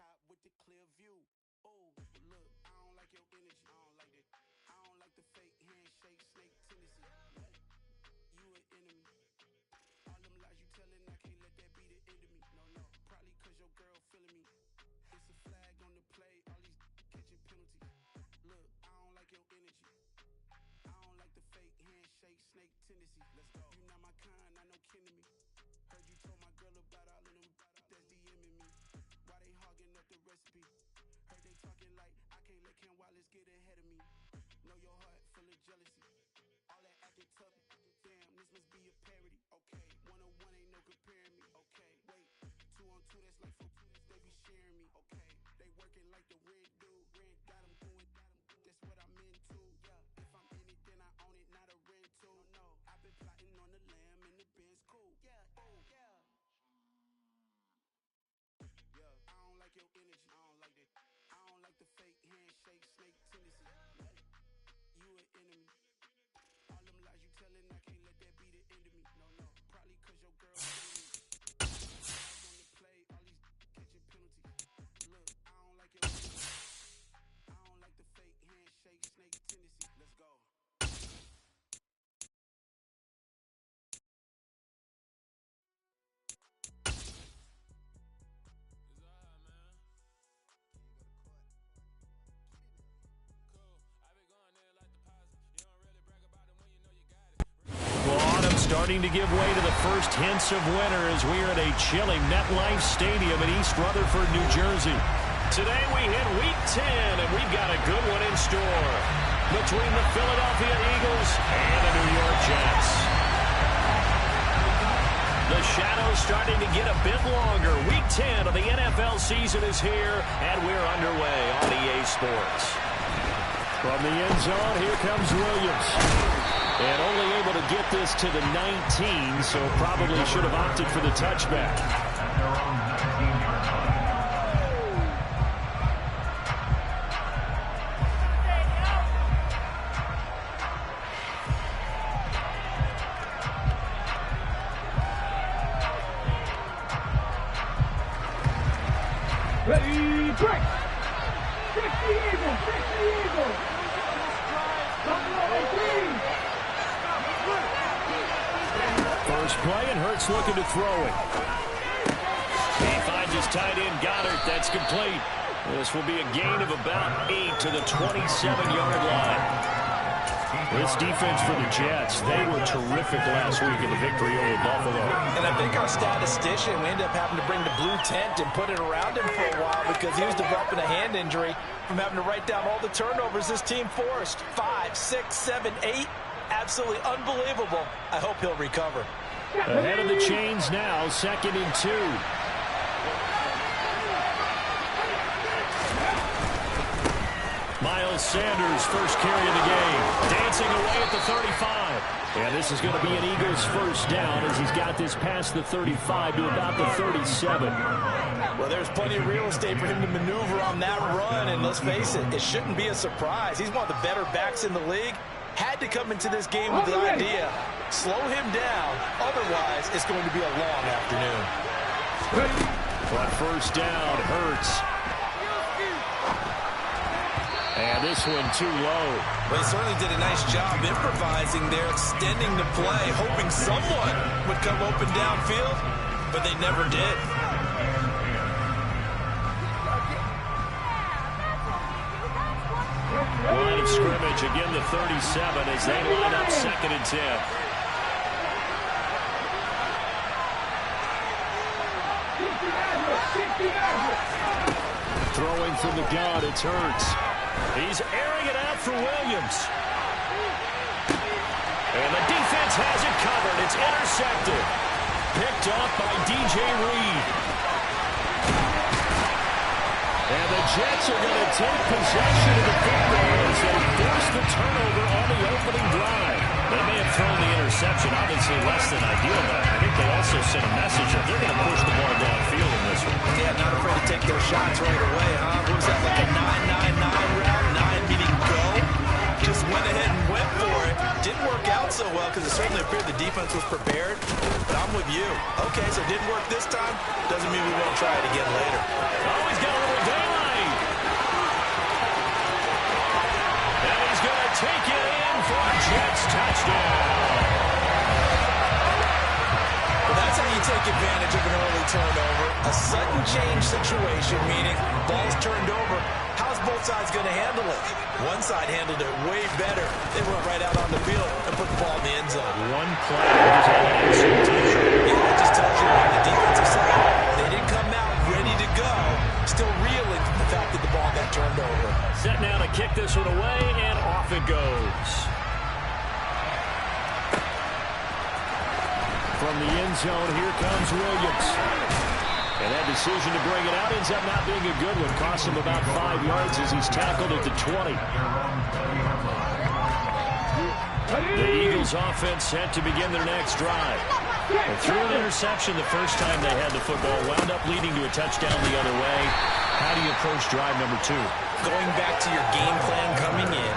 top with the clear view. Oh, look, I don't like your energy. I don't like it. I don't like the fake handshake, snake tendency. What? You an enemy. All them lies you telling, I can't let that be the end of me. No, no, probably cause your girl feeling me. It's a flag on the play, all these catching penalties. Look, I don't like your energy. I don't like the fake handshake, snake tendency. Let's go. You not my kind, I know kidding me. Heard you told my girl about all of them that's DMing me. Why they hogging up the recipe? Heard they talking like I can't let Ken Wallace get ahead of me. Know your heart full of jealousy. All that acting tough. Damn, this must be a parody. Okay, 1-on-1 ain't no comparing me. Okay, wait, 2-on-2 that's like 4. They be sharing me. Okay, they working like the red dude. Red got them going. That's what I'm into. Yeah, if I'm in it, then I own it, not a rental. No, I've been plotting on the lamb and the Benz cool. Yeah, oh yeah. Yeah, I don't like your energy. I don't like that. I don't like the fake handshake, snake tendency. What? You an enemy. All them lies you telling, I can't let that be the end of me. No, no, probably cause your girl feeling me. On the play, all these catching penalties. Look, I don't like your energy. I don't like the fake handshake, snake tendency. Let's go. Starting to give way to the first hints of winter as we are at a chilly MetLife Stadium in East Rutherford, New Jersey. Today we hit Week 10, and we've got a good one in store between the Philadelphia Eagles and the New York Jets. The shadows starting to get a bit longer. Week 10 of the NFL season is here, and we're underway on EA Sports. From the end zone, here comes Williams. And only able to get this to the 19, so probably should have opted for the touchback. Ready, break! Pick the Eagles! Pick the Eagles! First play, and Hurts looking to throw it. He finds his tight end, Goddard. That's complete. This will be a gain of about 8 to the 27-yard line. This defense for the Jets, they were terrific last week in the victory over Buffalo. And I think our statistician, we ended up having to bring the blue tent and put it around him for a while because he was developing a hand injury from having to write down all the turnovers this team forced. 5, 6, 7, 8. Absolutely unbelievable. I hope he'll recover. Ahead of the chains now, 2nd and 2. Miles Sanders, first carry of the game. Dancing away at the 35. And this is going to be an Eagles first down as he's got this past the 35 to about the 37. Well, there's plenty of real estate for him to maneuver on that run. And let's face it, it shouldn't be a surprise. He's one of the better backs in the league. Had to come into this game with the idea, slow him down, otherwise it's going to be a long afternoon. But first down, Hurts. And this one too low. Well, he certainly did a nice job improvising there, extending the play, hoping someone would come open downfield, but they never did. Line of scrimmage, again the 37 as they line up 2nd and 10. Throwing from the gun, it's Hurts. He's airing it out for Williams. And the defense has it covered. It's intercepted. Picked off by DJ Reed. And the Jets are going to take possession of the football as they force the turnover on the opening drive. They may have thrown the interception, obviously less than ideal, but I think they also sent a message that they're going to push the ball downfield in this one. Yeah, not afraid to take their shots right away, huh? What was that, like a 9-9-9 route? 9 meaning go? Just went ahead and went for it. Didn't work out so well because it certainly appeared the defense was prepared. But I'm with you. Okay, so it didn't work this time. Doesn't mean we won't try it again later. Oh, he's got a little daylight. And he's going to take it in for a Jets touchdown. Well, that's how you take advantage of an early turnover. A sudden change situation, meaning ball's turned over. How's both sides going to handle it? One side handled it way better. They went right out on the field and put the ball in the end zone. One play. Yeah, that just tells you on the defensive side, they didn't come out ready to go. Still reeling from the fact that the ball got turned over. Set now to kick this one away, and off it goes. From the end zone, here comes Williams. And that decision to bring it out ends up not being a good one. Cost him about 5 yards as he's tackled at the 20. The Eagles offense set to begin their next drive. And threw an interception the first time they had the football. Wound up leading to a touchdown the other way. How do you approach drive number 2? Going back to your game plan coming in,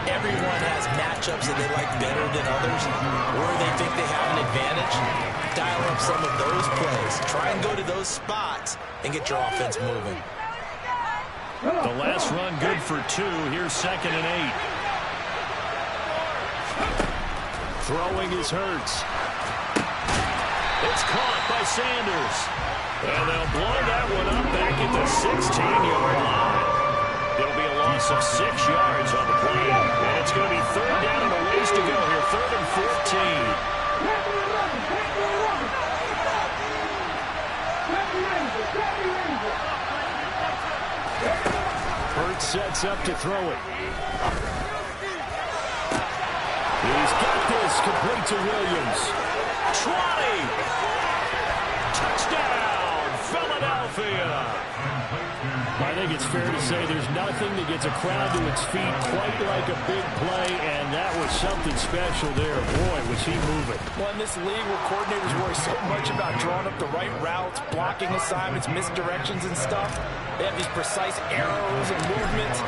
everyone has matchups that they like better than others, or they think they have an advantage. Dial up some of those plays. Try and go to those spots and get your offense moving. The last run good for 2. Here's 2nd and 8. Throwing is Hurts. It's caught by Sanders. And they'll blow that one up back at the 16-yard line. It'll be a loss of 6 yards on the play. And it's going to be 3rd down and a ways to go here. 3rd and 14. Hurts sets up to throw it. He's got this complete to Williams. 20. Touchdown, Philadelphia. I think it's fair to say there's nothing that gets a crowd to its feet quite like a big play, and that was something special there. Boy, was he moving. Well, in this league where coordinators worry so much about drawing up the right routes, blocking assignments, misdirections and stuff, they have these precise arrows and movements.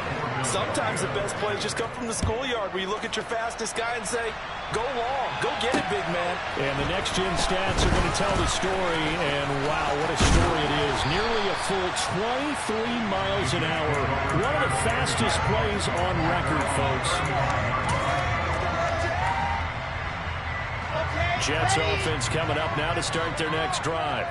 Sometimes the best plays just come from the schoolyard where you look at your fastest guy and say, go long, go get it, big man. And the next-gen stats are going to tell the story, and wow, what a story it is. Nearly a full 23 miles an hour. One of the fastest plays on record, folks. Jets offense coming up now to start their next drive.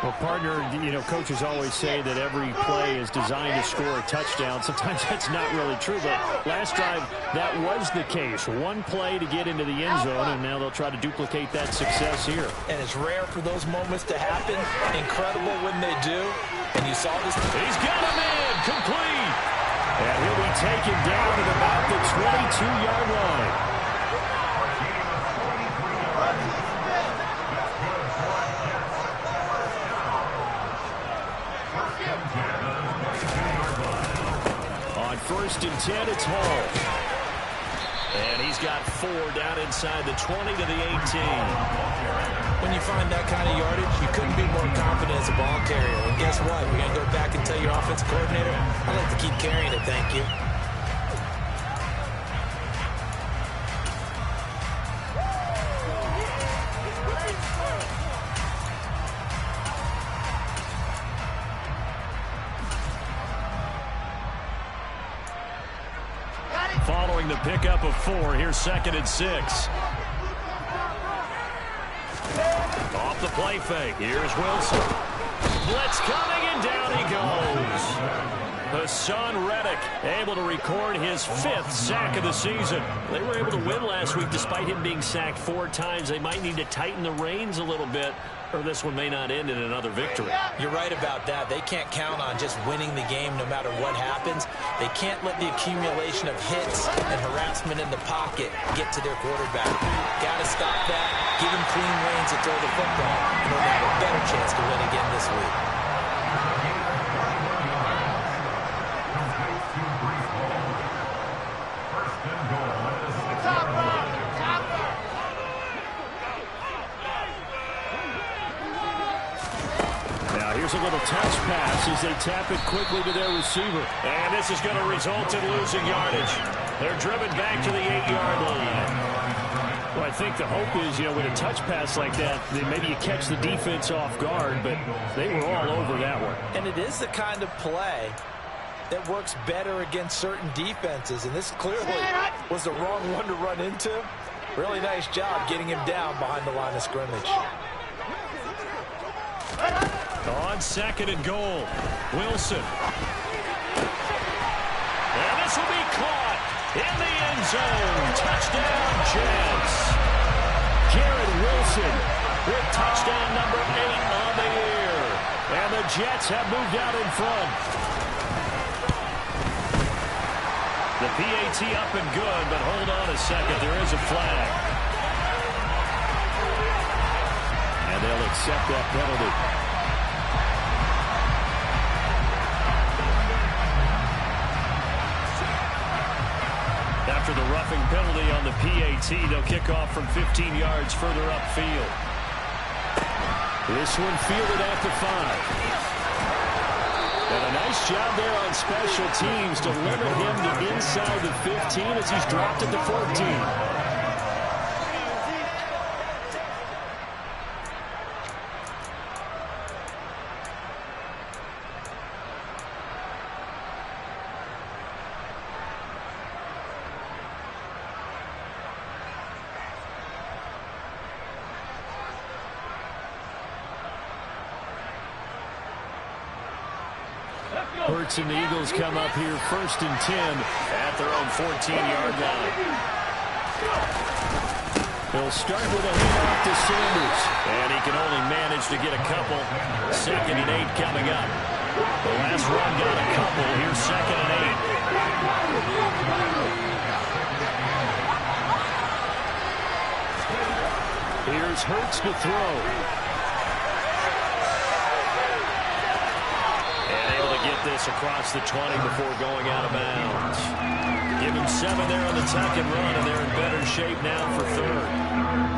Well, partner, you know, coaches always say that every play is designed to score a touchdown. Sometimes that's not really true, but last drive, that was the case. One play to get into the end zone, and now they'll try to duplicate that success here. And it's rare for those moments to happen. Incredible when they do. And you saw this. He's got him in, complete. And he'll be taken down at about the 22-yard line. On 1st and 10, it's Hall. And he's got 4 down inside the 20 to the 18. When you find that kind of yardage, you couldn't be more confident as a ball carrier. And guess what? We're going to go back and tell your offensive coordinator, I'd like to keep carrying it, thank you. Following the pickup of 4, here's 2nd and 6. Off the play fake. Here's Wilson. Blitz coming, and down he goes. Hassan Reddick able to record his 5th sack of the season. They were able to win last week despite him being sacked 4 times. They might need to tighten the reins a little bit, or this one may not end in another victory. You're right about that. They can't count on just winning the game no matter what happens. They can't let the accumulation of hits and harassment in the pocket get to their quarterback. Got to stop that, give him clean reins to throw the football, and they'll have a better chance to win again this week. Here's a little touch pass as they tap it quickly to their receiver. And this is going to result in losing yardage. They're driven back to the 8-yard line. Well, I think the hope is, with a touch pass like that, then maybe you catch the defense off guard, but they were all over that one. And it is the kind of play that works better against certain defenses, and this clearly was the wrong one to run into. Really nice job getting him down behind the line of scrimmage. On 2nd and goal, Wilson. And this will be caught in the end zone. Touchdown, Jets. Garrett Wilson with touchdown number 8 on the year. And the Jets have moved out in front. The PAT up and good, but hold on a second. There is a flag. And they'll accept that penalty. After the roughing penalty on the PAT, they'll kick off from 15 yards further upfield. This one fielded at the 5. And a nice job there on special teams to limit him to inside the 15 as he's dropped at the 14. Hurts and the Eagles come up here 1st and 10 at their own 14-yard line. He'll start with a handoff to Sanders, and he can only manage to get a couple. 2nd and 8 coming up. The last run got a couple. Here's 2nd and 8. Here's Hurts to throw. Get this across the 20 before going out of bounds. Give him 7 there on the tuck and run, and they're in better shape now for 3rd.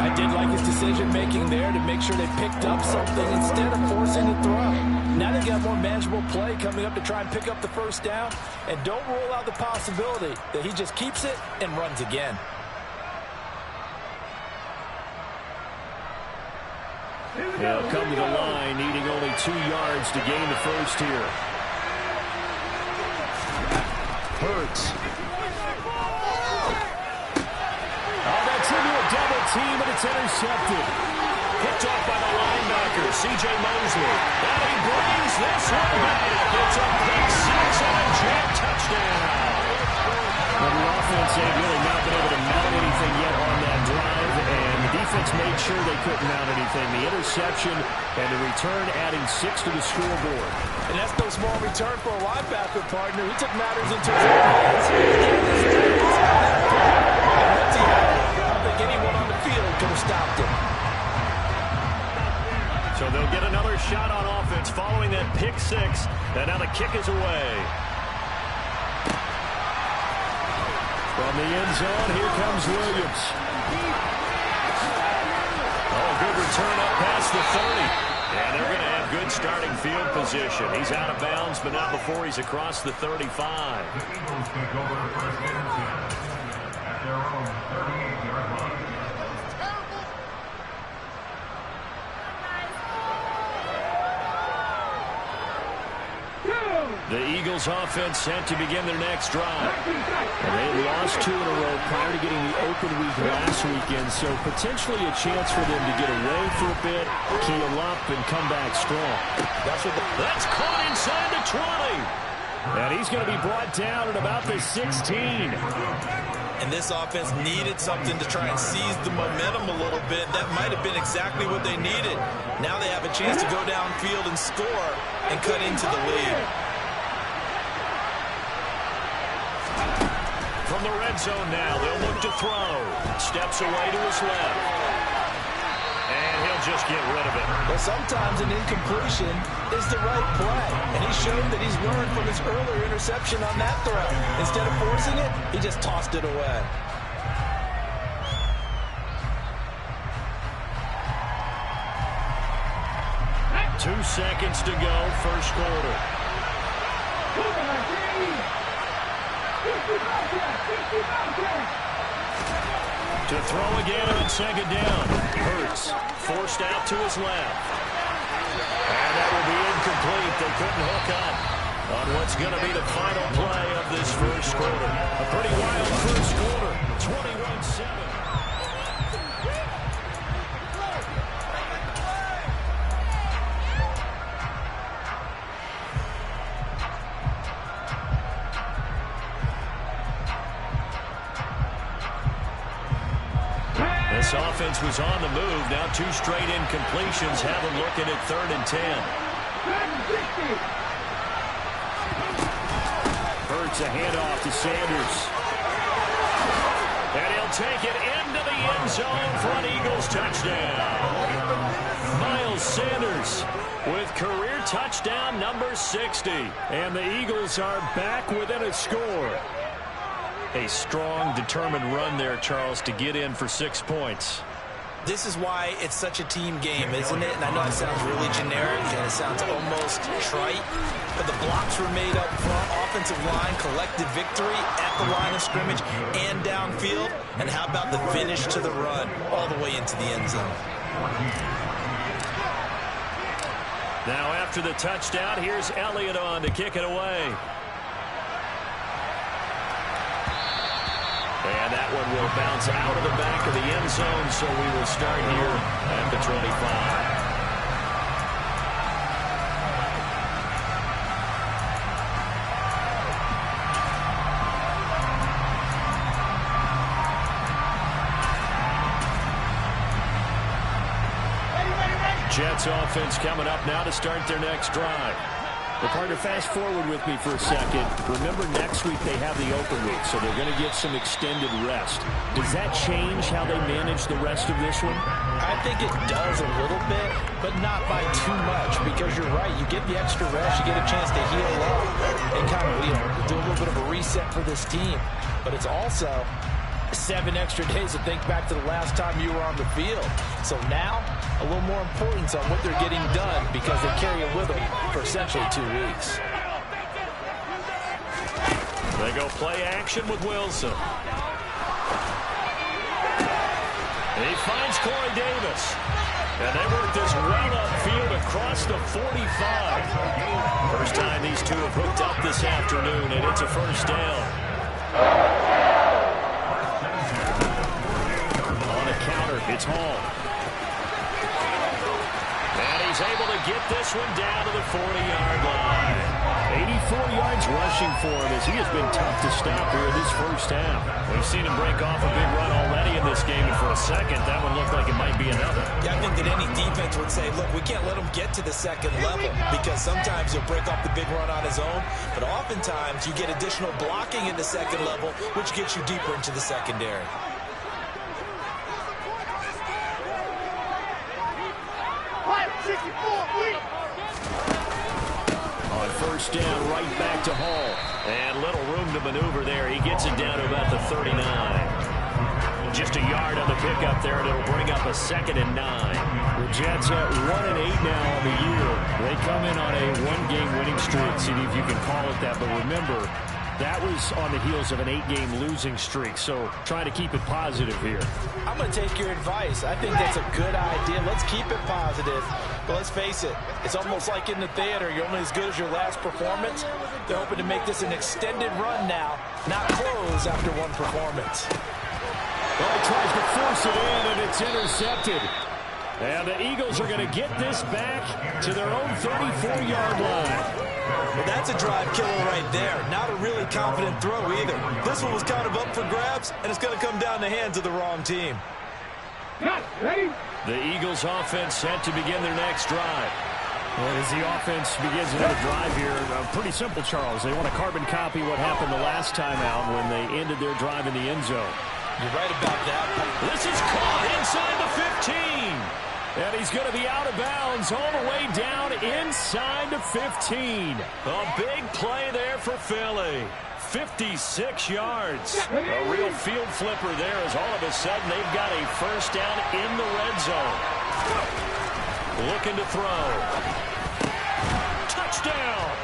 I did like his decision-making there to make sure they picked up something instead of forcing the throw. Now they got more manageable play coming up to try and pick up the 1st down, and don't rule out the possibility that he just keeps it and runs again. They'll come to the line, needing only 2 yards to gain the 1st here. Hurts. Oh, that's into a double team, and it's intercepted. Picked off by the linebacker, C.J. Mosley. And he brings this one back. It's a pick 6 and a Jet touchdown. Well, the offense ain't really not been able to mount anything yet on that drive, and the defense made sure they couldn't mount anything. The interception and the return adding 6 to the scoreboard. And that's no small return for a linebacker partner. He took matters into his own hands. And once he had it, I don't think anyone on the field could have stopped him. So they'll get another shot on offense following that pick 6. And now the kick is away. From the end zone, here comes Williams. Oh, good return up past the 30. And they're going to have good starting field position. He's out of bounds, but not before he's across the 35. The Eagles take over 1st and 10 at their own 38-yard line. The Eagles offense set to begin their next drive. And they lost 2 in a row prior to getting the open week last weekend, so potentially a chance for them to get away for a bit, keel up, and come back strong. That's caught inside the 20. And he's going to be brought down at about the 16. And this offense needed something to try and seize the momentum a little bit. That might have been exactly what they needed. Now they have a chance to go downfield and score and cut into the lead. From the red zone now, they'll look to throw. Steps away to his left. And he'll just get rid of it. Well, sometimes an incompletion is the right play. And he showed that he's learned from his earlier interception on that throw. Instead of forcing it, he just tossed it away. Two seconds to go, first quarter. To throw again on second down. Hurts forced out to his left. And that will be incomplete. They couldn't hook up on what's going to be the final play of this first quarter. A pretty wild first quarter. 21-7. This offense was on the move. Now 2 straight incompletions have them looking at 3rd and 10. Hurts a handoff to Sanders. And he'll take it into the end zone for an Eagles touchdown. Miles Sanders with career touchdown number 60. And the Eagles are back within a score. A strong, determined run there, Charles, to get in for 6 points. This is why it's such a team game, isn't it? And I know it sounds really generic and it sounds almost trite, but the blocks were made up front, offensive line, collective victory at the line of scrimmage and downfield. And how about the finish to the run all the way into the end zone? Now after the touchdown, here's Elliott on to kick it away. And that one will bounce out of the back of the end zone, so we will start here at the 25. Jets offense coming up now to start their next drive. Well, partner, fast forward with me for a second. Remember, next week they have the open week, so they're going to get some extended rest. Does that change how they manage the rest of this one? I think it does a little bit, but not by too much, because you're right. You get the extra rest, you get a chance to heal up and kind of do a little bit of a reset for this team. But it's also 7 extra days to think back to the last time you were on the field. So now, a little more importance on what they're getting done because they carry it with them for essentially 2 weeks. They go play action with Wilson. He finds Corey Davis. And they work this well upfield across the 45. First time these two have hooked up this afternoon, and it's a first down. On a counter, it's Hall. And he's able to get this one down to the 40-yard line. 84 yards rushing for him as he has been tough to stop here this first half. We've seen him break off a big run already in this game, and for a second, that one looked like it might be another. Yeah, I think that any defense would say, look, we can't let him get to the second level because sometimes he'll break off the big run on his own, but oftentimes you get additional blocking in the second level, which gets you deeper into the secondary. On first down, right back to Hall. And little room to maneuver there. He gets it down to about the 39. Just a yard on the pickup there, and it'll bring up a 2nd and 9. The Jets at 1-8 now on the year. They come in on a 1-game winning streak, see if you can call it that. But remember, that was on the heels of an 8-game losing streak, so trying to keep it positive here. I'm going to take your advice. I think that's a good idea. Let's keep it positive. But let's face it, it's almost like in the theater. You're only as good as your last performance. They're hoping to make this an extended run now, not close after one performance. Well, he tries to force it in, and it's intercepted. And the Eagles are going to get this back to their own 34-yard line. Well, that's a drive killer right there. Not a really confident throw either. This one was kind of up for grabs, and it's going to come down the hands of the wrong team. The Eagles offense set to begin their next drive. Well, as the offense begins another drive here, pretty simple, Charles. They want to carbon copy what happened the last time out when they ended their drive in the end zone. You're right about that. This is caught inside the 15. And he's going to be out of bounds all the way down inside the 15. A big play there for Philly. 56 yards. A real field flipper there as all of a sudden they've got a first down in the red zone. Looking to throw. Touchdown.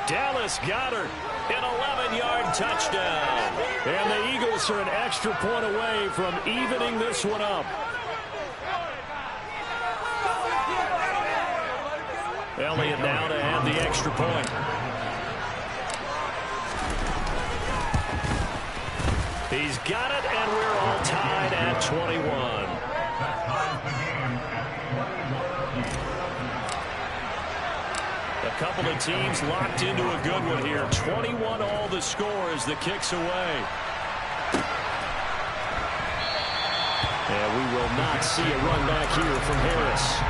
Dallas Goedert An 11-yard touchdown. And the Eagles are an extra point away from evening this one up. Elliott now to have the extra point. He's got it, and we're all tied at 21. A couple of teams locked into a good one here. 21 all the score as the kick's away. And we will not see a run back here from Harris.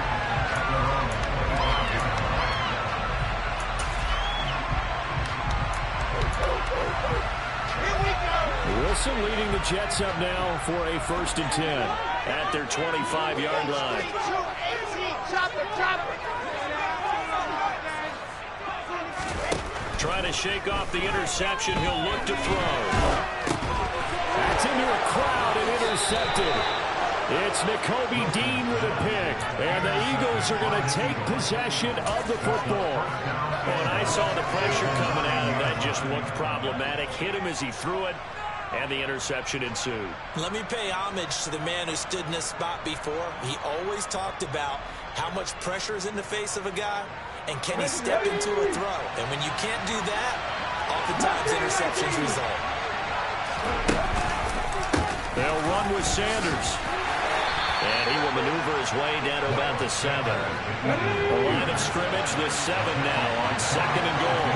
Wilson leading the Jets up now for a 1st and 10 at their 25-yard line. Trying to shake off the interception. He'll look to throw. That's into a crowd and intercepted. It's Nakobe Dean with a pick. And the Eagles are going to take possession of the football. When I saw the pressure coming at him, that just looked problematic. Hit him as he threw it, and the interception ensued. Let me pay homage to the man who stood in this spot before. He always talked about how much pressure is in the face of a guy, and can he step into a throw? And when you can't do that, oftentimes interceptions result. They'll run with Sanders. And he will maneuver his way down to about the 7. The line of scrimmage, the 7 now on 2nd and goal.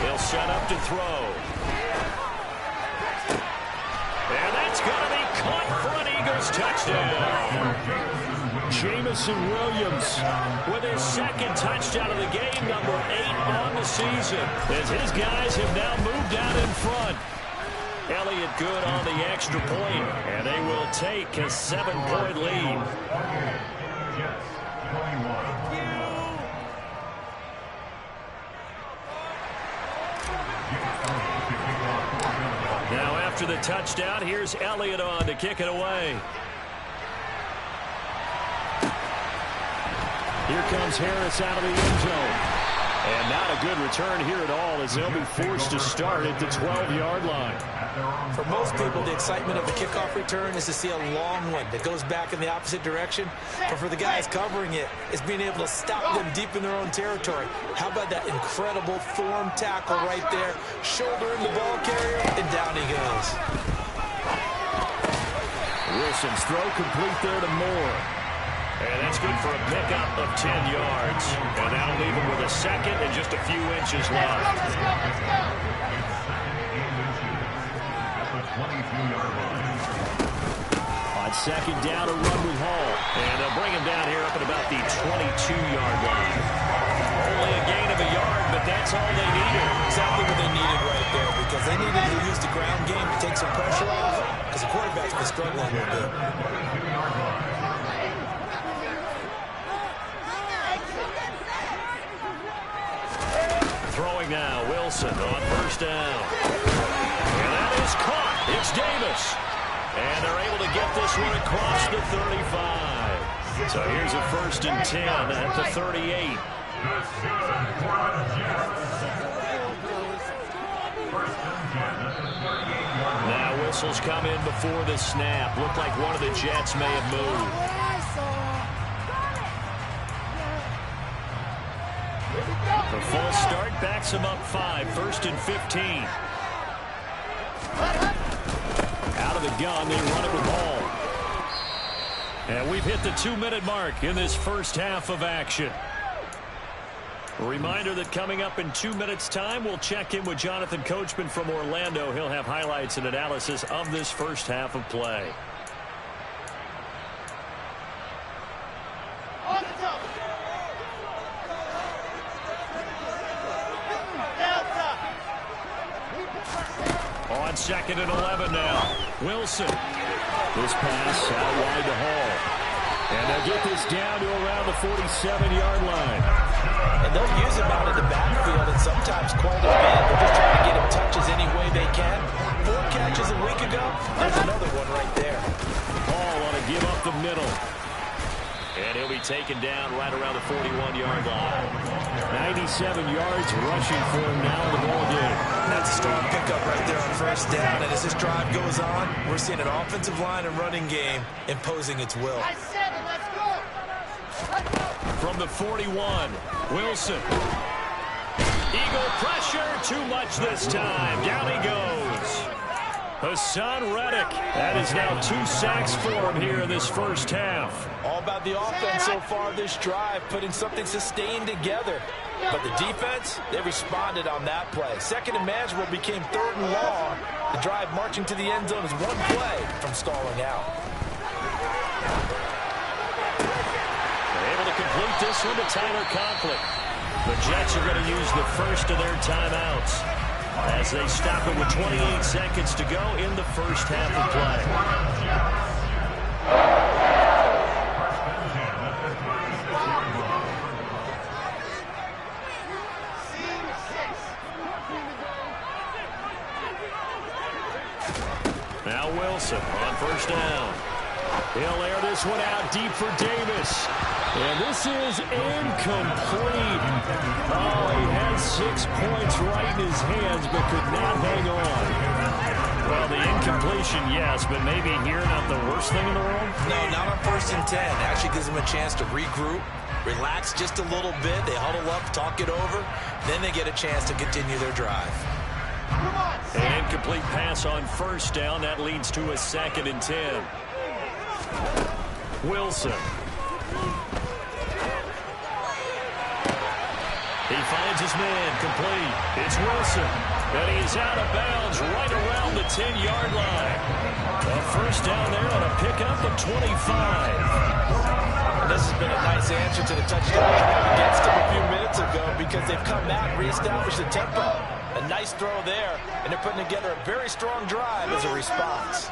He'll set up to throw. And that's going to be caught for an Eagles touchdown. Jamison Williams with his 2nd touchdown of the game, number 8 on the season, as his guys have now moved out in front. Elliott good on the extra point, and they will take a 7-point lead. Now after the touchdown, here's Elliott on to kick it away. Here comes Harris out of the end zone. And not a good return here at all, as they'll be forced to start at the 12-yard line. For most people, the excitement of the kickoff return is to see a long one that goes back in the opposite direction. But for the guys covering it, it's being able to stop them deep in their own territory. How about that incredible form tackle right there? Shouldering the ball carrier, and down he goes. Wilson's throw complete there to Moore. And that's good for a pickup of 10 yards. And that'll leave him with a 2nd and just a few inches left. On 2nd down, a run with Hall. And they'll bring him down here up at about the 22-yard line. Only a gain of a yard, but that's all they needed. Exactly what they needed right there, because they needed to use the ground game to take some pressure off, because the quarterback's been struggling a little bit. Throwing now, Wilson on 1st down. And that is caught. It's Davis. And they're able to get this one across the 35. So here's a 1st and 10 at the 38. Now whistles come in before the snap. Looked like one of the Jets may have moved. The false start backs him up 5, 1st and 15. Out of the gun, they run it with Hall. And we've hit the 2-minute mark in this first half of action. A reminder that coming up in 2 minutes' time, we'll check in with Jonathan Coachman from Orlando. He'll have highlights and analysis of this first half of play. On 2nd and 11 now. Wilson. This pass out wide to Hall. And they'll get this down to around the 47-yard line. And they'll use him out in the backfield and sometimes quite a bit. They're just trying to get him touches any way they can. 4 catches a week ago. There's another one right there. Paul on a give up the middle. And he'll be taken down right around the 41-yard line. 97 yards rushing for him now in the ball game. That's a strong pickup right there on first down. And as this drive goes on, we're seeing an offensive line and running game imposing its will. From the 41, Wilson. Eagle pressure, too much this time. Down he goes. Hassan Reddick. That is now 2 sacks for him here in this first half. All about the offense so far this drive, putting something sustained together. But the defense, they responded on that play. Second and manageable became 3rd and long. The drive marching to the end zone is 1 play from stalling out. They're able to complete this one to Tyler Conklin. The Jets are going to use the first of their timeouts as they stop it with 28 seconds to go in the first half of play. Now Wilson on first down. He'll air this one out deep for Davis. And this is incomplete. Oh, he had 6 points right in his hands, but could not hang on. Well, the incompletion, yes, but maybe here not the worst thing in the world? No, not on 1st and 10. Actually gives them a chance to regroup, relax just a little bit. They huddle up, talk it over. Then they get a chance to continue their drive. An incomplete pass on first down. That leads to a 2nd and 10. Wilson. He finds his man, complete. It's Wilson, and he's out of bounds right around the 10-yard line. A first down there on a pickup of 25. And this has been a nice answer to the touchdown against them a few minutes ago because they've come back, reestablished the tempo. A nice throw there, and they're putting together a very strong drive as a response.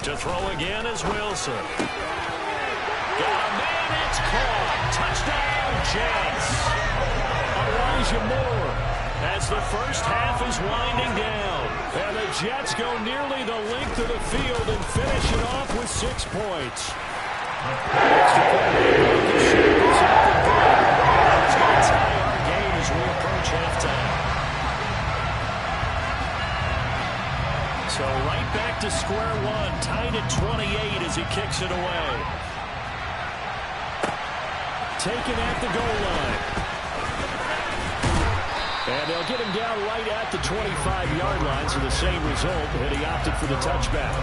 To throw again is Wilson. Got a man, it's caught. Touchdown, Jets. Elijah Moore as the first half is winding down. And the Jets go nearly the length of the field and finish it off with 6 points. Extra point. It's going to tie our game as we approach halftime. So right back to square one, tied at 28 as he kicks it away. Taken at the goal line. And they'll get him down right at the 25-yard line, so the same result, and he opted for the touchback.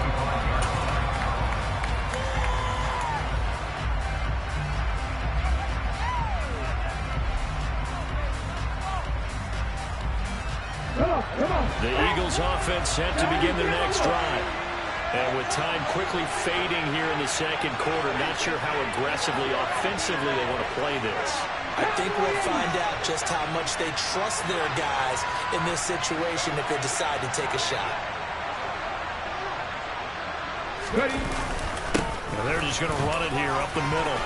The Eagles offense set to begin their next drive. And with time quickly fading here in the second quarter, not sure how aggressively, offensively they want to play this. I think we'll find out just how much they trust their guys in this situation if they decide to take a shot. Ready. Well, they're just going to run it here up the middle.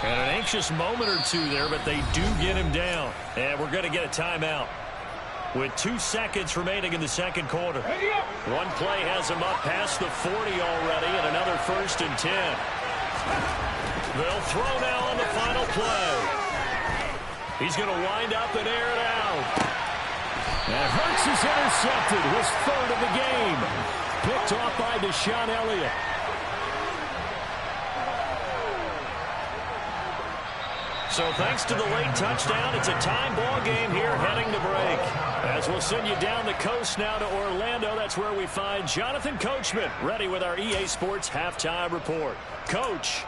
And an anxious moment or two there, but they do get him down. And we're going to get a timeout with 2 seconds remaining in the second quarter. One play has him up past the 40 already, and another 1st and 10. They'll throw now on the final play. He's going to wind up and air it out. And Hurts is intercepted, his 3rd of the game. Picked off by Deshaun Elliott. So thanks to the late touchdown, it's a time ball game here heading to break. As we'll send you down the coast now to Orlando, that's where we find Jonathan Coachman ready with our EA Sports Halftime Report. Coach.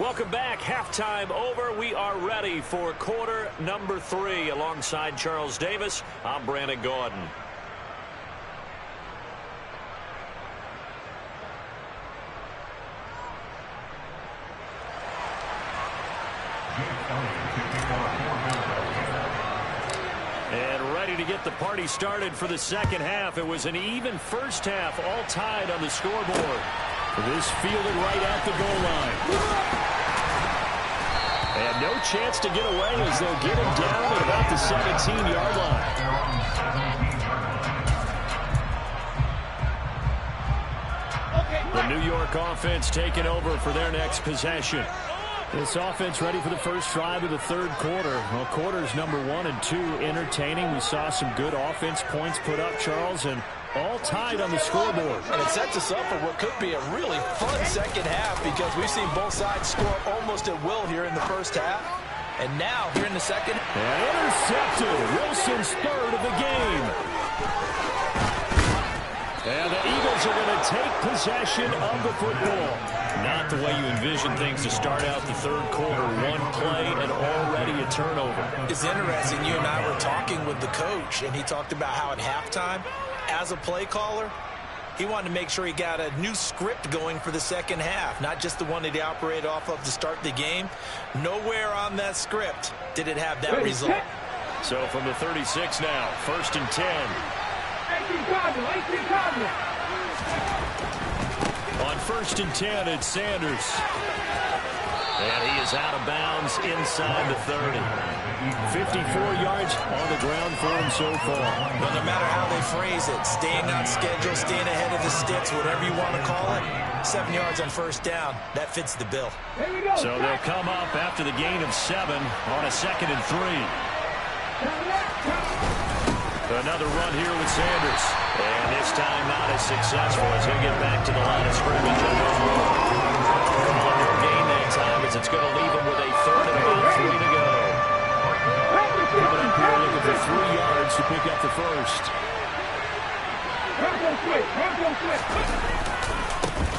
Welcome back. Halftime over. We are ready for quarter number 3. Alongside Charles Davis, I'm Brandon Gordon. And ready to get the party started for the second half. It was an even first half, all tied on the scoreboard. This fielded right at the goal line. And no chance to get away as they'll get him down at about the 17-yard line. The New York offense taking over for their next possession. This offense ready for the first drive of the third quarter. Well, quarters number 1 and 2 entertaining. We saw some good offense points put up, Charles, and all tied on the scoreboard. And it sets us up for what could be a really fun second half because we've seen both sides score almost at will here in the first half. And now, here in the second. And intercepted. Wilson's third of the game. And the Eagles are going to take possession of the football. Not the way you envision things to start out the third quarter. One play and already a turnover. It's interesting. You and I were talking with the coach, and he talked about how at halftime, as a play caller, he wanted to make sure he got a new script going for the second half, not just the one that he operated off of to start the game. Nowhere on that script did it have that result. So from the 36 now, 1st and 10. On 1st and 10, it's Sanders. And he is out of bounds inside the 30. 54 yards on the ground for him so far. Well, no matter how they phrase it, staying on schedule, staying ahead of the sticks, whatever you want to call it, 7 yards on first down, that fits the bill. So they'll come up after the gain of 7 on a 2nd and 3. Another run here with Sanders. And this time not as successful as he'll get back to the line of scrimmage. No gain that time as it's going to leave him with a 3rd and about 3 to go. Coming up here looking for 3 yards to pick up the first.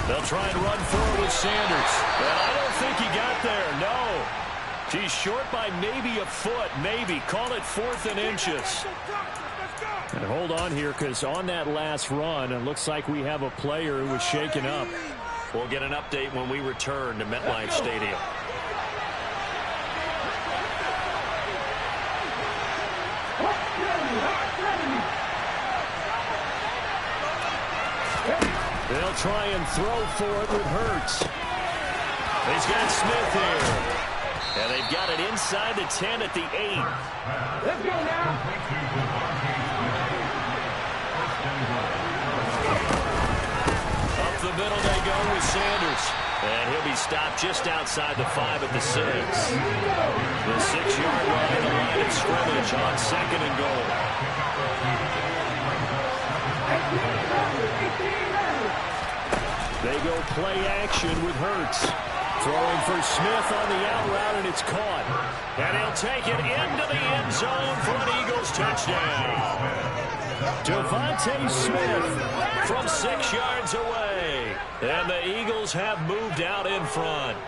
They'll try and run forward with Sanders. And I don't think he got there, no. He's short by maybe a foot, maybe. Call it 4th and inches. And hold on here, because on that last run, it looks like we have a player who was shaken up. We'll get an update when we return to MetLife Stadium. They'll try and throw for it with Hurts. He's got Smith here. And they've got it inside the 10 at the 8. Let's go now. Up the middle they go with Sanders. And he'll be stopped just outside the 5 at the 6. The 6-yard line, the line of scrimmage on 2nd and goal. They go play action with Hurts. Throwing for Smith on the out route, and it's caught. And he'll take it into the end zone for an Eagles touchdown. Devontae Smith from 6 yards away. And the Eagles have moved out in front.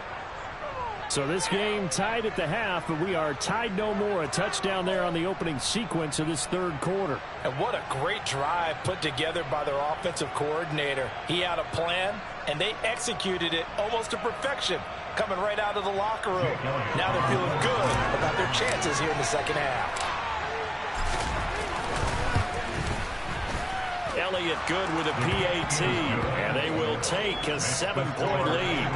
So this game tied at the half, but we are tied no more. A touchdown there on the opening sequence of this third quarter. And what a great drive put together by their offensive coordinator. He had a plan, and they executed it almost to perfection, coming right out of the locker room. Now they're feeling good about their chances here in the second half. Elliott good with a PAT, and they will take a 7-point lead.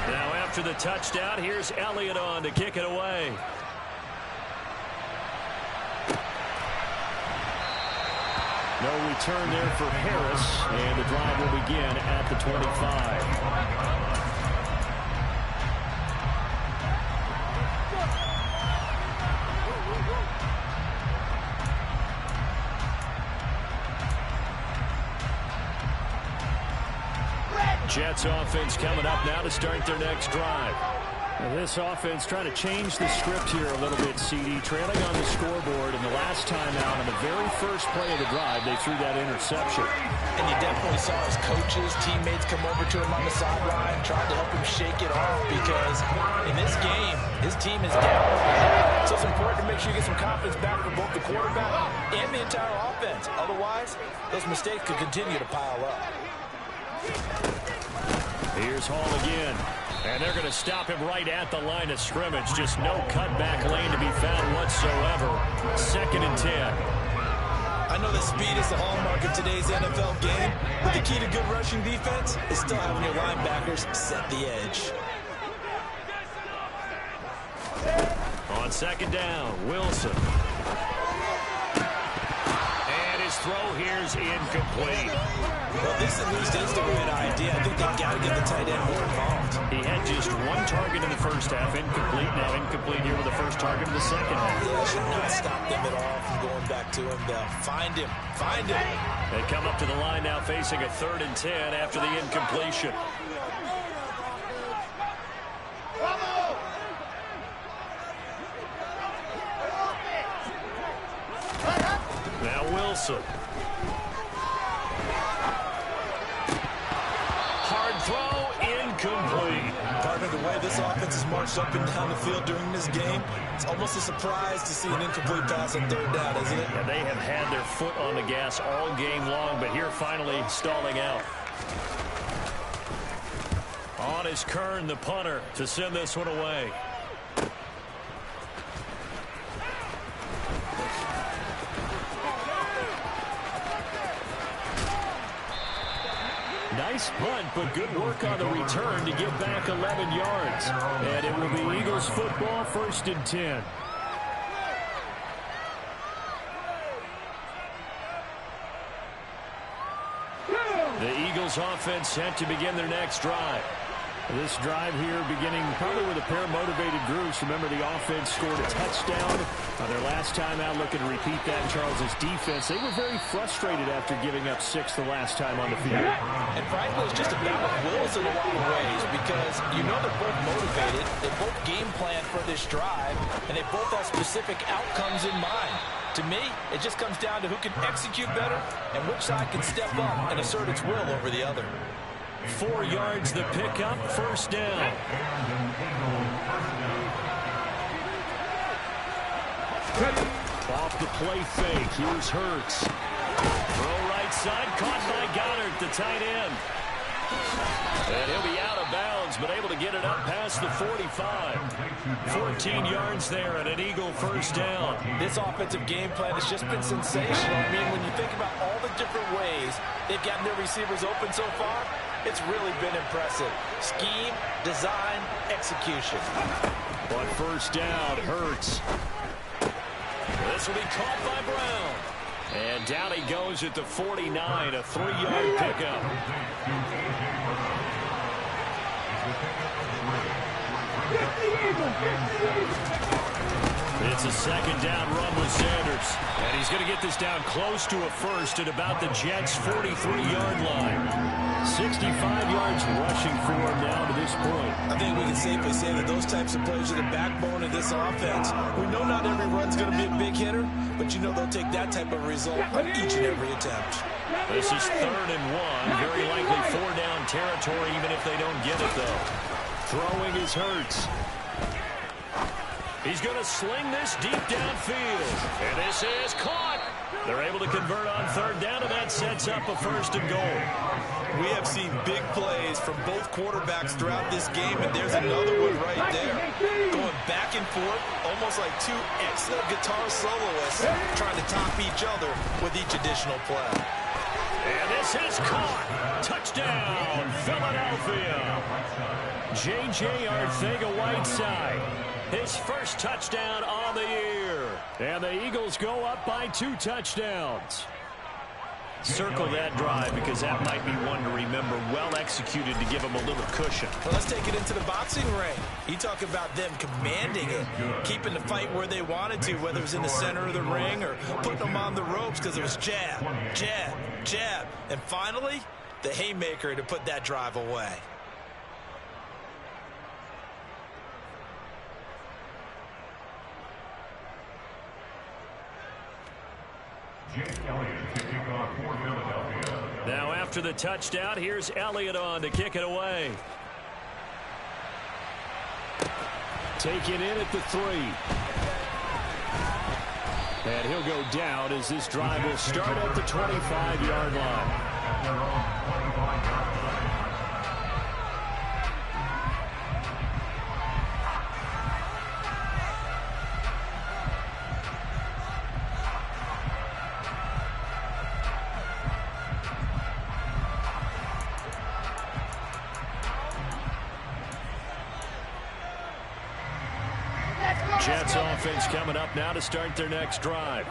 Now after the touchdown, here's Elliott on to kick it away. No return there for Harris, and the drive will begin at the 25. Jets offense coming up now to start their next drive. This offense trying to change the script here a little bit, CD. Trailing on the scoreboard, and the last time out on the very first play of the drive, they threw that interception. And you definitely saw his coaches, teammates come over to him on the sideline, tried to help him shake it off because in this game, his team is down. So it's important to make sure you get some confidence back for both the quarterback and the entire offense. Otherwise, those mistakes could continue to pile up. Here's Hall again. And they're going to stop him right at the line of scrimmage. Just no cutback lane to be found whatsoever. 2nd and 10. I know that speed is the hallmark of today's NFL game, but the key to good rushing defense is still having your linebackers set the edge. On 2nd down, Wilson. And his throw here's incomplete. Well, this at least is the right idea. I think they've got to get the tight end more involved. He had just one target in the first half, incomplete. Now incomplete here with the first target in the second half. Yeah, should not stop them at all from going back to him. They'll find him. Find him. They come up to the line now facing a 3rd and 10 after the incompletion. Now Wilson. Hard throw, incomplete. Partner, the way this offense has marched up and down the field during this game, it's almost a surprise to see an incomplete pass on 3rd down, isn't it? Yeah, they have had their foot on the gas all game long, but here finally stalling out. On is Kern, the punter, to send this one away. Nice punt, but good work on the return to get back 11 yards. And it will be Eagles football, 1st and 10. The Eagles offense set to begin their next drive. This drive here beginning probably with a pair of motivated groups. Remember, the offense scored a touchdown their last time out. Looking to repeat that in Charles's defense. They were very frustrated after giving up 6 the last time on the field. And frankly, it's just a battle of wills in a lot of ways because you know they're both motivated. They both game plan for this drive, and they both have specific outcomes in mind. To me, it just comes down to who can execute better and which side can step up and assert its will over the other. 4 yards the pickup, 1st down. Off the play fake, here's Hurts. Throw right side, caught by Goddard, the tight end. And he'll be out of bounds, but able to get it up past the 45. 14 yards there and an Eagle 1st down. This offensive game plan has just been sensational. I mean, when you think about all the different ways they've gotten their receivers open so far, it's really been impressive. Scheme, design, execution. But 1st down, Hurts. This will be caught by Brown. And down he goes at the 49, a 3-yard pickup. It's a 2nd down run with Sanders. And he's going to get this down close to a 1st at about the Jets' 43-yard line. 65 yards rushing for him now to this point. I think we can safely say that those types of plays are the backbone of this offense. We know not every run's going to be a big hitter, but you know they'll take that type of result on each and every attempt. This is 3rd and 1. Very likely 4-down territory, even if they don't get it, though. Throwing is Hurts. He's going to sling this deep downfield. And this is caught. They're able to convert on 3rd down, and that sets up a 1st and goal. We have seen big plays from both quarterbacks throughout this game, and there's another one right there. Going back and forth, almost like two excellent guitar soloists trying to top each other with each additional play. And this is caught. Touchdown, Philadelphia. J.J. Arcega-Whiteside. His 1st touchdown on the year. And the Eagles go up by 2 touchdowns. Circle that drive because that might be one to remember. Well executed to give them a little cushion. Well, let's take it into the boxing ring. You talk about them commanding it, keeping the fight where they wanted to, whether it was in the center of the ring or putting them on the ropes because it was jab, jab, jab. And finally, the haymaker to put that drive away. Now after the touchdown, here's Elliott on to kick it away. Taken in at the 3. And he'll go down as this drive will start at the 25-yard line. Jets offense coming up now to start their next drive.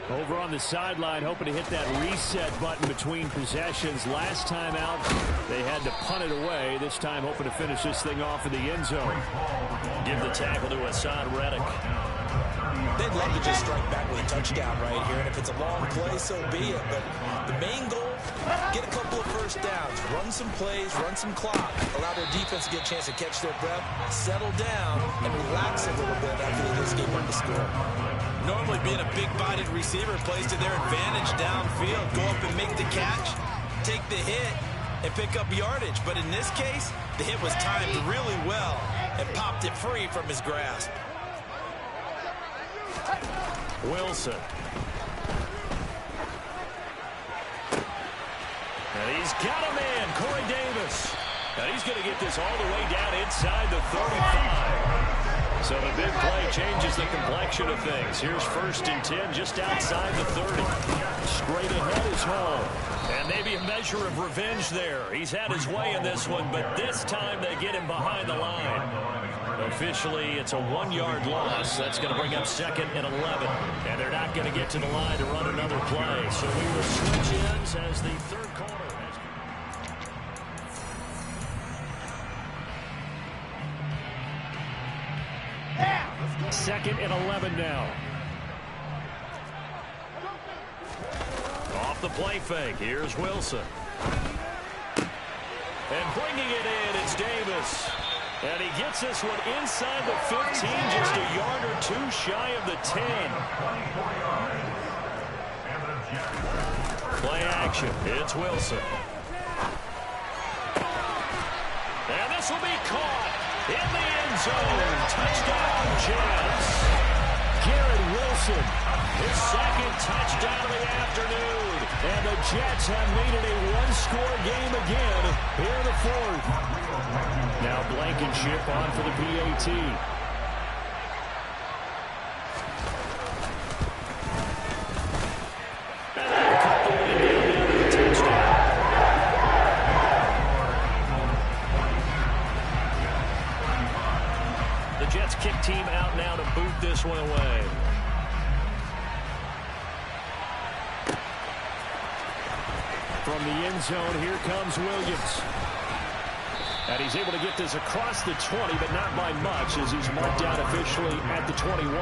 Over on the sideline, hoping to hit that reset button between possessions. Last time out, they had to punt it away. This time, hoping to finish this thing off in the end zone. Give the tackle to Hassan Reddick. They'd love to just strike back with a touchdown right here, and if it's a long play, so be it. But the main goal, get a couple of first downs, run some plays, run some clock, allow their defense to get a chance to catch their breath, settle down, and relax a little bit after they just gave up the score. Normally being a big-bodied receiver plays to their advantage downfield. Go up and make the catch, take the hit, and pick up yardage. But in this case, the hit was timed really well and popped it free from his grasp. Wilson. And he's got a man, Corey Davis. And he's going to get this all the way down inside the 35. So the big play changes the complexion of things. Here's 1st and 10 just outside the 30. Straight ahead is Hall. And maybe a measure of revenge there. He's had his way in this one, but this time they get him behind the line. Officially, it's a 1-yard loss. That's going to bring up 2nd and 11. And they're not going to get to the line to run another play. So we will switch ends as the third quarter. 2nd and 11 now. Off the play fake. Here's Wilson. And bringing it in, it's Davis. And he gets this one inside the 15, just a yard or two shy of the 10. Play action. It's Wilson. And this will be caught in the end zone. Touchdown, Jets. Garrett Wilson, his 2nd touchdown of the afternoon. And the Jets have made it a one-score game again here in the 4th. Now Blankenship on for the PAT. And cut the window down to the touchdown. The Jets kick team out now to boot this one away. From the end zone, here comes Williams. And he's able to get this across the 20, but not by much, as he's marked out officially at the 21.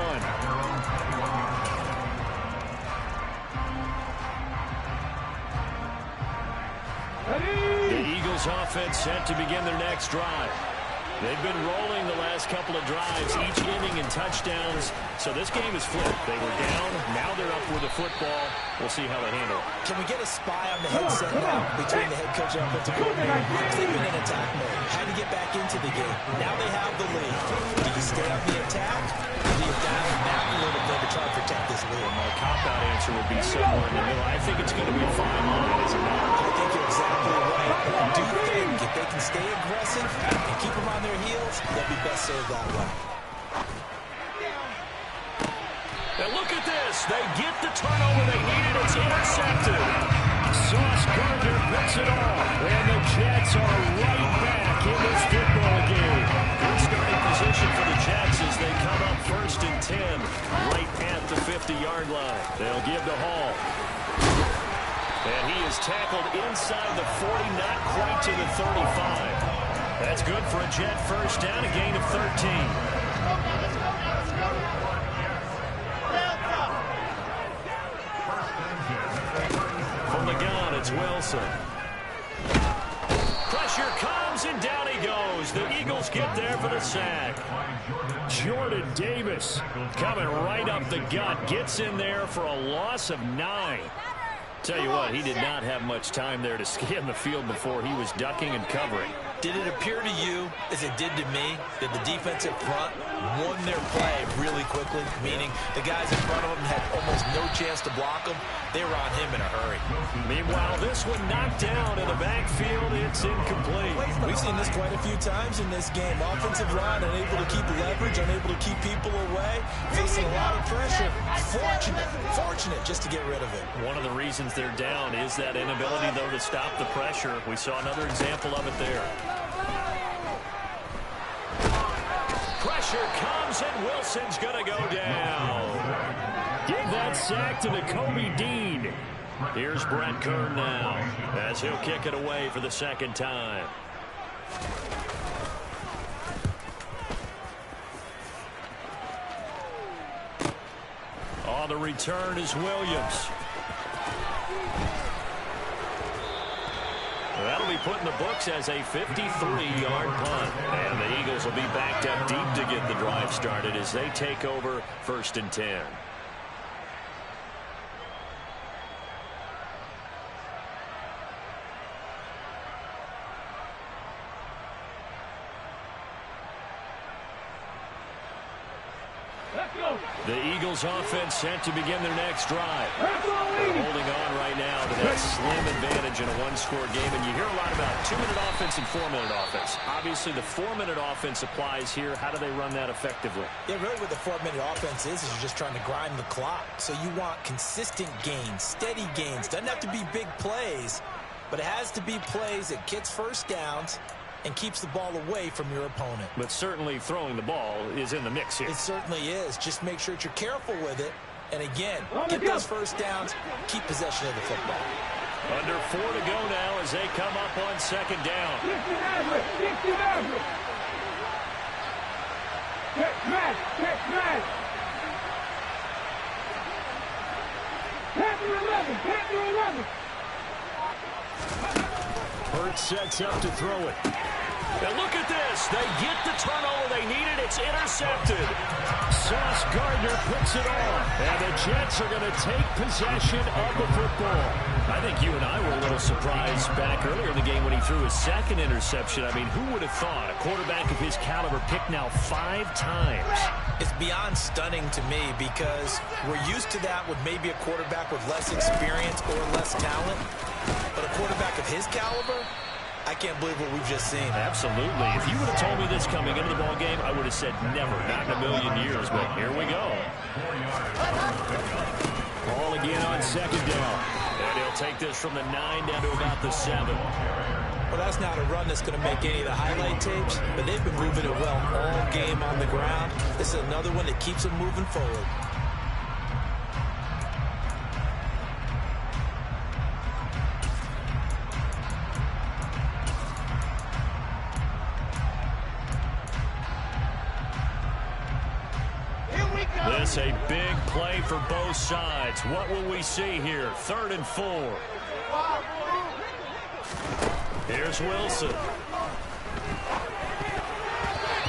The Eagles offense set to begin their next drive. They've been rolling the last couple of drives, each inning in touchdowns. So this game is flipped. They were down. Now they're up with the football. We'll see how they handle it. Can we get a spy on the headset now between the head coach and offensive coordinator? They've been in attack mode. Had to get back into the game. Now they have the lead. Do you stay on the attack? Or do you dial it back a little bit to try to protect this lead? My cop-out answer would be somewhere in the middle. I think it's going to be a fine line, is it not? I think you're exactly right. I do think if they can stay aggressive and keep them on their heels, they'll be best served that way. And look at this. They get the turnover they needed. It's intercepted. Sauce Gardner picks it off. And the Jets are right back in this football game. Good starting position for the Jets as they come up 1st and 10. Right at the 50-yard line. They'll give to Hall. And he is tackled inside the 40, not quite to the 35. That's good for a Jet first down, a gain of 13. From the gun, it's Wilson. Pressure comes, and down he goes. The Eagles get there for the sack. Jordan Jordan Davis coming right up the gut. Gets in there for a loss of 9. Tell you what, he did not have much time there to scan the field before he was ducking and covering. Did it appear to you, as it did to me, that the defensive front won their play really quickly? Meaning the guys in front of them had almost no chance to block them. They were on him in a hurry. Meanwhile, this one knocked down in the backfield. It's incomplete. We've seen this quite a few times in this game. Offensive line unable to keep leverage, unable to keep people away, facing a lot of pressure. Fortunate just to get rid of it. One of the reasons they're down is that inability, though, to stop the pressure. We saw another example of it there. Pressure comes, and Wilson's going to go down. Give that sack to Nakobe Dean. Here's Brett Kern now, as he'll kick it away for the second time. On the return is Williams. That'll be put in the books as a 53-yard punt. And the Eagles will be backed up deep to get the drive started as they take over 1st and 10. The Eagles offense set to begin their next drive. They're holding on right now to that slim advantage in a one-score game. And you hear a lot about 2-minute offense and 4-minute offense. Obviously, the 4-minute offense applies here. How do they run that effectively? Yeah, really what the 4-minute offense is you're just trying to grind the clock. So you want consistent gains, steady gains. Doesn't have to be big plays, but it has to be plays that gets first downs and keeps the ball away from your opponent. But certainly throwing the ball is in the mix here. It certainly is. Just make sure that you're careful with it. And again, get those first downs, keep possession of the football. Under 4 to go now as they come up on 2nd down. Hurts sets up to throw it. And look at this. They get the turnover they needed. It's intercepted. Sauce Gardner puts it on. And the Jets are going to take possession of the football. I think you and I were a little surprised back earlier in the game when he threw his 2nd interception. I mean, who would have thought a quarterback of his caliber picked now 5 times? It's beyond stunning to me because we're used to that with maybe a quarterback with less experience or less talent. But a quarterback of his caliber, I can't believe what we've just seen. Absolutely. If you would have told me this coming into the ball game, I would have said never, not in a million years. But here we go. Ball again on 2nd down. And he'll take this from the 9 down to about the 7. Well, that's not a run that's going to make any of the highlight tapes, but they've been moving it well all game on the ground. This is another one that keeps them moving forward. This a big play for both sides. What will we see here? 3rd and 4. Here's Wilson.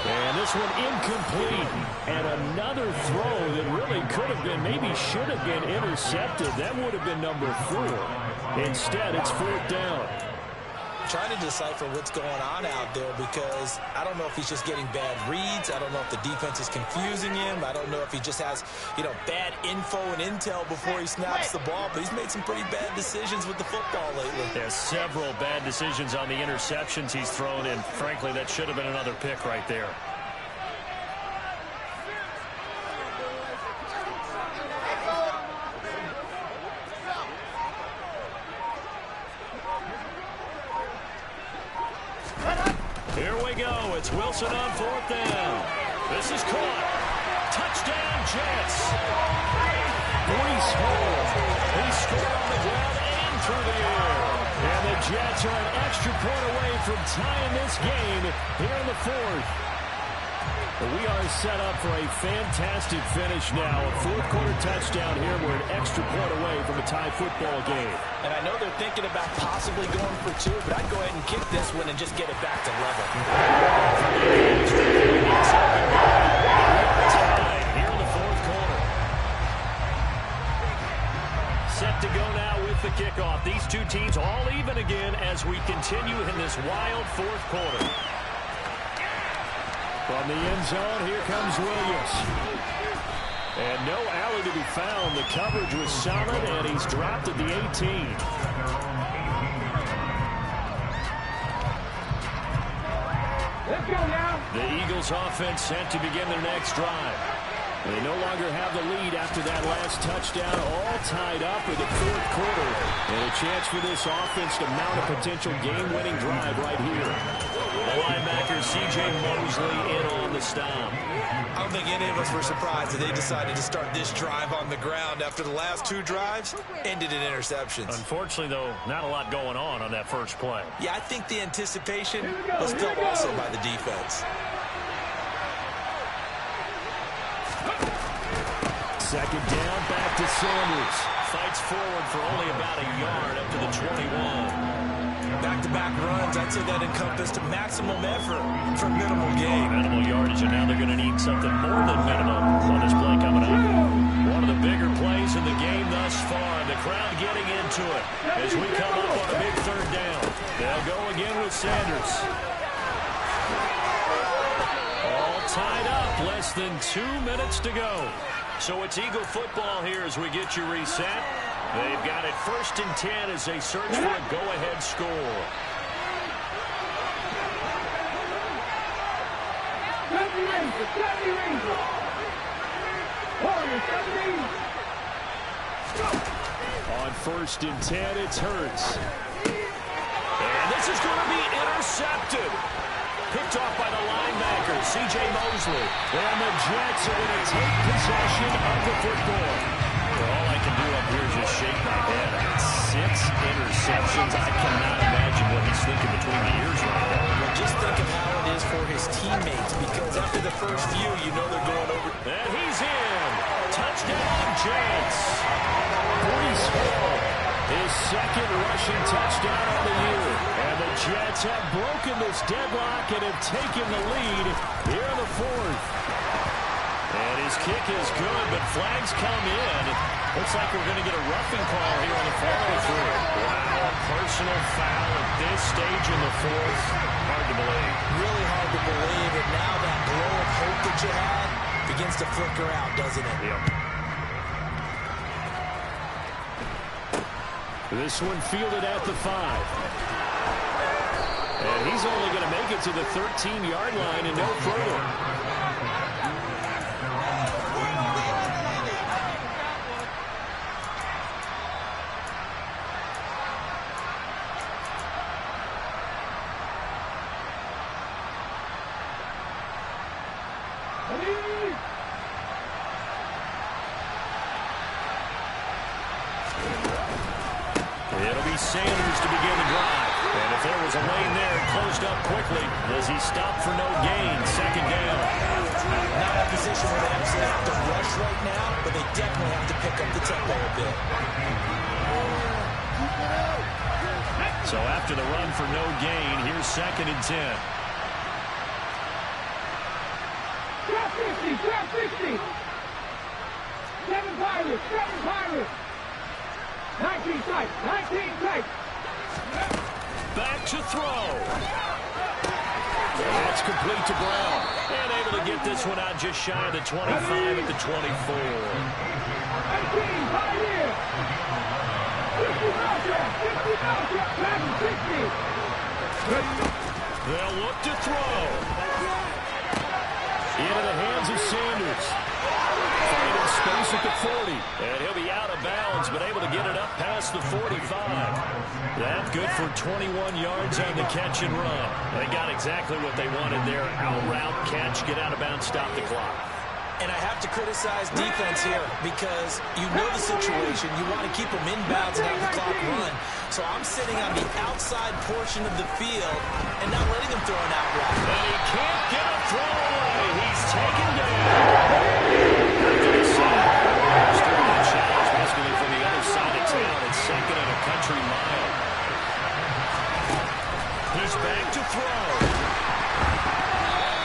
And this one incomplete. And another throw that really could have been, maybe should have been intercepted. That would have been number 4. Instead, it's 4th down. Trying to decipher what's going on out there because I don't know if he's just getting bad reads. I don't know if the defense is confusing him. I don't know if he just has, bad info and intel before he snaps the ball. But he's made some pretty bad decisions with the football lately. There's several bad decisions on the interceptions he's thrown in. Frankly, that should have been another pick right there. Here we go. It's Wilson on 4th down. This is caught. Touchdown, Jets. Breece Hall. He scored on the ground and through the air. And the Jets are an extra point away from tying this game here in the 4th. We are set up for a fantastic finish now. A 4th-quarter touchdown here. We're an extra point away from a tie football game. And I know they're thinking about possibly going for 2, but I'd go ahead and kick this one and just get it back to level. kickoff. These two teams all even again as we continue in this wild fourth quarter. From the end zone, here comes Williams. And no alley to be found. The coverage was solid, and he's dropped at the 18. Let's go now. The Eagles offense set to begin their next drive. They no longer have the lead after that last touchdown, all tied up with the fourth quarter. And a chance for this offense to mount a potential game-winning drive right here. The linebacker, C.J. Mosley, in on the stop. I don't think any of us were surprised that they decided to start this drive on the ground after the last two drives ended in interceptions. Unfortunately, though, not a lot going on that first play. Yeah, I think the anticipation was felt also by the defense. Second down, back to Sanders. Fights forward for only about a yard up to the 21. Back-to-back runs, I'd say that encompassed maximum effort for minimal gain. Minimal yardage, and now they're going to need something more than minimum on this play coming up. One of the bigger plays in the game thus far. The crowd getting into it as we come up on a big third down. They'll go again with Sanders. All tied up, less than 2 minutes to go. So it's Eagle football here as we get you reset. They've got it 1st and 10 as they search for a go-ahead score. On 1st and 10, it's Hurts. And this is going to be intercepted. Picked off by the linebacker, C.J. Mosley. And the Jets are going to take possession of the football. Well, all I can do up here is just shake my head. 6 interceptions. I cannot imagine what he's thinking between the ears right now. Well, just think of how it is for his teammates, because after the first few, you know they're going over. And he's in. Touchdown, Jets. Brees Hall, his second rushing touchdown of the year. And the Jets have broken this deadlock and have taken the lead here in the fourth. And his kick is good, but flags come in. Looks like we're going to get a roughing call here on the follow-through. Wow, personal foul at this stage in the fourth. Hard to believe. Really hard to believe, and now that glow of hope that you had begins to flicker out, doesn't it? Yep. This one fielded at the 5. And he's only going to make it to the 13-yard line and no further. It'll be Sanders to begin the drive. And if there was a lane there, it closed up quickly as he stopped for no gain. Second down. Not a position where they absolutely have to rush right now, but they definitely have to pick up the tempo a bit. So after the run for no gain, here's 2nd and 10. Drop 50, drop 60. 7 Pirates, 7 Pirates. 19 tight, 19 tight. Back to throw. And that's complete to Brown. And able to get this one out just shy of the 25 at the 24. 19, right here. 50 Maltrap, 50 Maltrap, back to 60. They'll look to throw. Into the hands of Sanders. Finding space at the 40. And he'll be out of bounds, but able to get it up past the 45. That's good for 21 yards on the catch and run. They got exactly what they wanted there. Out route, catch, get out of bounds, stop the clock. And I have to criticize defense here because you know the situation. You want to keep them inbounds and have the clock run. So I'm sitting on the outside portion of the field and not letting them throw an out route. And he can't get a throw away. He's taken down. Still a challenge basically from the other side of town. It's 2nd and a country mile. He's back to throw.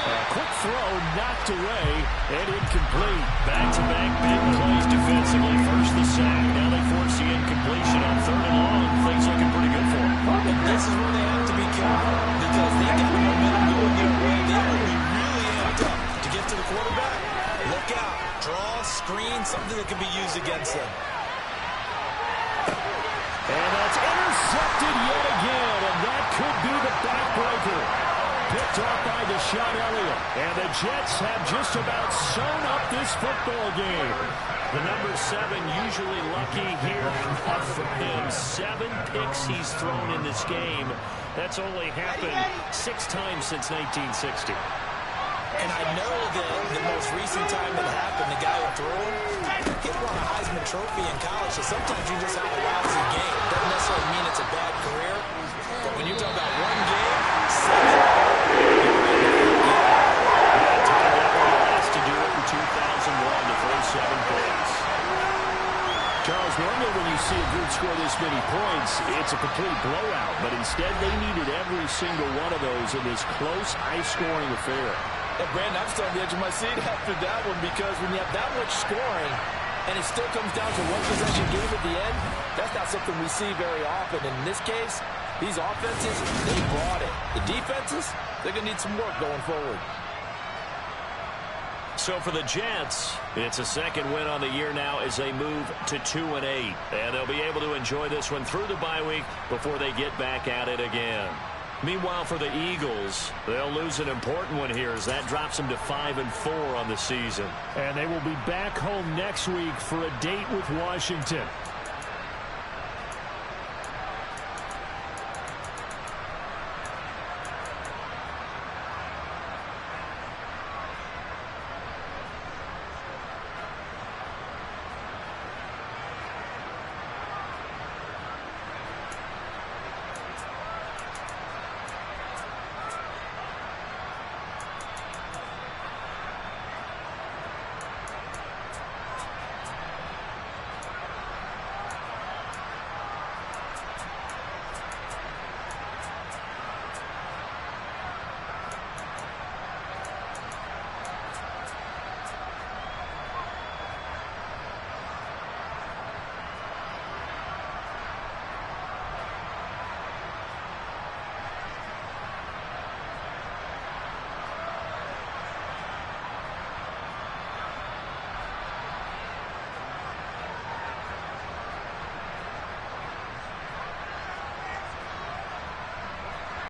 A quick throw knocked away and incomplete. complete. Back-to-back big plays defensively. First the sack. Now they force the incompletion on 3rd and long. Things looking pretty good for them. And this is where they have to be careful because they got the momentum going their way. They will be really amped up to get to the quarterback. Look out. Draw, screen, something that can be used against them. And that's intercepted yet again, and that could be the backbreaker. Picked off by Deshaun Elliott. And the Jets have just about sewn up this football game. The number 7 usually lucky here. Tough for him. 7 picks he's thrown in this game. That's only happened 6 times since 1960. And I know that the most recent time that happened, the guy who threw him, he won a Heisman Trophy in college. So sometimes you just have a lousy game. It doesn't necessarily mean it's a bad career. But when you talk about one game, 7. Todd Elliott has to do it in 2001 to throw 7 picks. Charles, normally when you see a group score this many points, it's a complete blowout. But instead, they needed every single one of those in this close, high-scoring affair. And Brandon, I'm still on the edge of my seat after that one because when you have that much scoring and it still comes down to one possession game at the end, that's not something we see very often. And in this case, these offenses, they brought it. The defenses, they're going to need some work going forward. So for the Jets, it's a 2nd win on the year now as they move to 2-8. And they'll be able to enjoy this one through the bye week before they get back at it again. Meanwhile, for the Eagles, they'll lose an important one here as that drops them to 5-4 on the season. And they will be back home next week for a date with Washington.